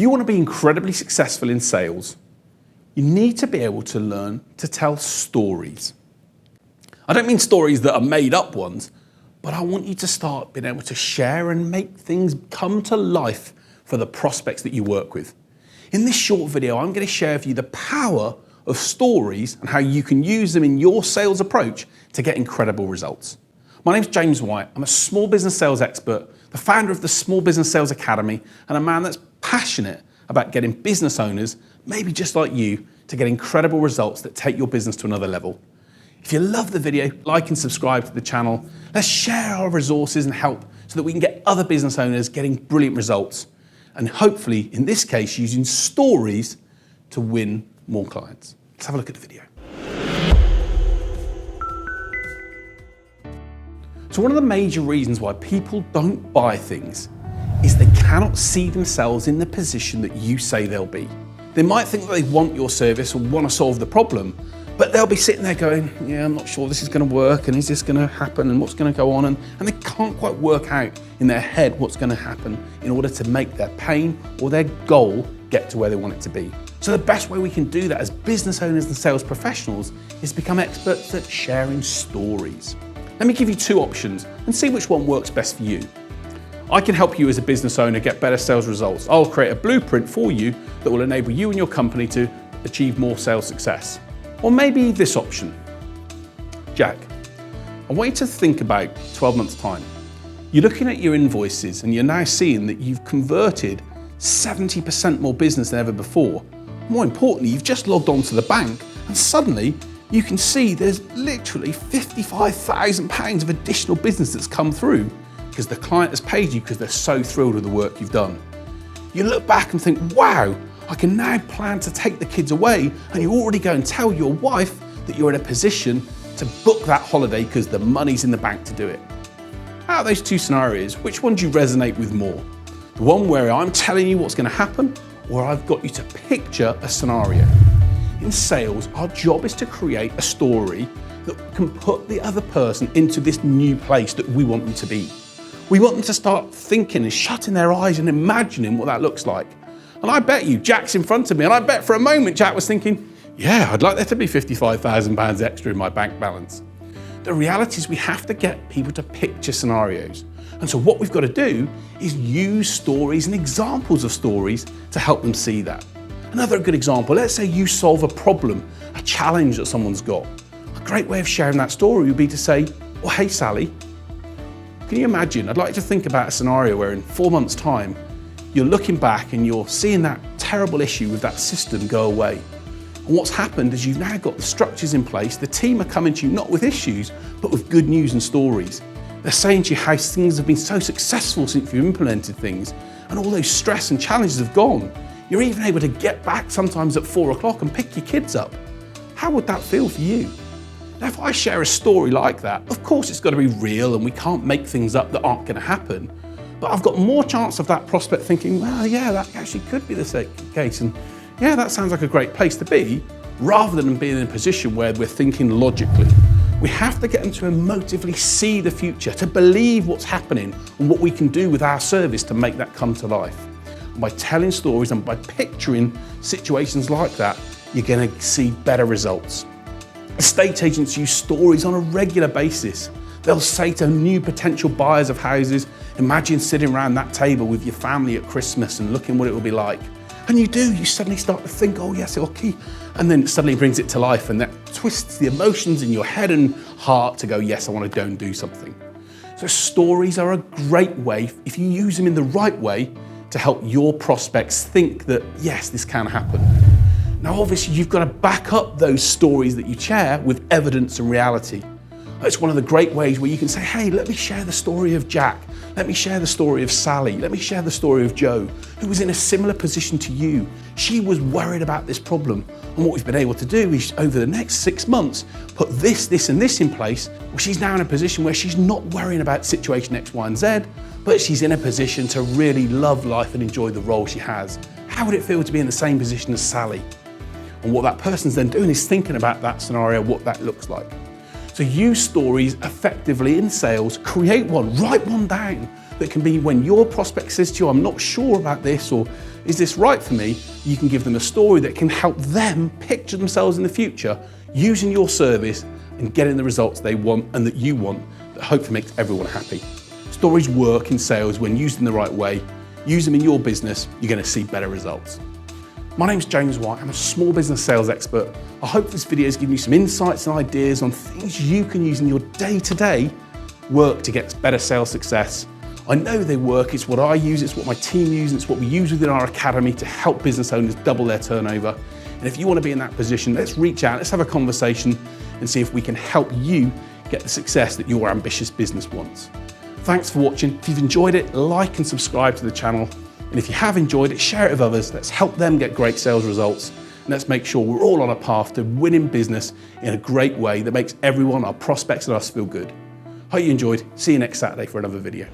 you want to be incredibly successful in sales, you need to be able to learn to tell stories. I don't mean stories that are made up ones, but I want you to start being able to share and make things come to life for the prospects that you work with. In this short video, I'm going to share with you the power of stories and how you can use them in your sales approach to get incredible results. My name's James White. I'm a small business sales expert, the founder of the Small Business Sales Academy, and a man that's passionate about getting business owners, maybe just like you, to get incredible results that take your business to another level. If you love the video, like and subscribe to the channel. Let's share our resources and help so that we can get other business owners getting brilliant results. And hopefully, in this case, using stories to win more clients. Let's have a look at the video. So one of the major reasons why people don't buy things is they cannot see themselves in the position that you say they'll be. They might think that they want your service or want to solve the problem, but they'll be sitting there going, yeah, I'm not sure this is going to work, and is this going to happen, and what's going to go on, and they can't quite work out in their head what's going to happen in order to make their pain or their goal get to where they want it to be. So the best way we can do that as business owners and sales professionals is become experts at sharing stories. Let me give you two options and see which one works best for you. I can help you as a business owner get better sales results. I'll create a blueprint for you that will enable you and your company to achieve more sales success. Or maybe this option. Jack, I want you to think about 12 months' time. You're looking at your invoices and you're now seeing that you've converted 70% more business than ever before. More importantly, you've just logged on to the bank and suddenly you can see there's literally £55,000 of additional business that's come through because the client has paid you because they're so thrilled with the work you've done. You look back and think, wow, I can now plan to take the kids away, and you already go and tell your wife that you're in a position to book that holiday because the money's in the bank to do it. Out of those two scenarios, which one do you resonate with more? The one where I'm telling you what's going to happen, or I've got you to picture a scenario? In sales, our job is to create a story that can put the other person into this new place that we want them to be. We want them to start thinking and shutting their eyes and imagining what that looks like. And I bet you, Jack's in front of me, and I bet for a moment Jack was thinking, yeah, I'd like there to be £55,000 extra in my bank balance. The reality is we have to get people to picture scenarios. And so what we've got to do is use stories and examples of stories to help them see that. Another good example, let's say you solve a problem, a challenge that someone's got. A great way of sharing that story would be to say, oh, hey, Sally, can you imagine? I'd like you to think about a scenario where in 4 months' time, you're looking back and you're seeing that terrible issue with that system go away. And what's happened is you've now got the structures in place, the team are coming to you not with issues, but with good news and stories. They're saying to you how things have been so successful since you've implemented things, and all those stress and challenges have gone. You're even able to get back sometimes at 4 o'clock and pick your kids up. How would that feel for you? Now, if I share a story like that, of course it's got to be real and we can't make things up that aren't going to happen. But I've got more chance of that prospect thinking, well, yeah, that actually could be the case. And yeah, that sounds like a great place to be, rather than being in a position where we're thinking logically. We have to get them to emotively see the future, to believe what's happening and what we can do with our service to make that come to life. And by telling stories and by picturing situations like that, you're going to see better results. Estate agents use stories on a regular basis. They'll say to new potential buyers of houses, imagine sitting around that table with your family at Christmas and looking what it will be like. And you suddenly start to think, oh yes, okay. And then it suddenly brings it to life, and that twists the emotions in your head and heart to go, yes, I want to go and do something. So stories are a great way, if you use them in the right way, to help your prospects think that, yes, this can happen. Now, obviously, you've got to back up those stories that you share with evidence and reality. It's one of the great ways where you can say, hey, let me share the story of Jack. Let me share the story of Sally. Let me share the story of Joe, who was in a similar position to you. She was worried about this problem. And what we've been able to do is over the next 6 months, put this, and this in place. Well, she's now in a position where she's not worrying about situation X, Y, and Z, but she's in a position to really love life and enjoy the role she has. How would it feel to be in the same position as Sally? And what that person's then doing is thinking about that scenario, what that looks like. So use stories effectively in sales, create one, write one down that can be when your prospect says to you, I'm not sure about this, or is this right for me? You can give them a story that can help them picture themselves in the future using your service and getting the results they want and that you want, that hopefully makes everyone happy. Stories work in sales when used in the right way. Use them in your business, you're going to see better results. My name's James White, I'm a small business sales expert. I hope this video has given you some insights and ideas on things you can use in your day-to-day work to get better sales success. I know they work, it's what I use, it's what my team uses, it's what we use within our academy to help business owners double their turnover. And if you want to be in that position, let's reach out, let's have a conversation and see if we can help you get the success that your ambitious business wants. Thanks for watching. If you've enjoyed it, like and subscribe to the channel. And if you have enjoyed it, share it with others. Let's help them get great sales results. And let's make sure we're all on a path to winning business in a great way that makes everyone, our prospects and us, feel good. Hope you enjoyed. See you next Saturday for another video.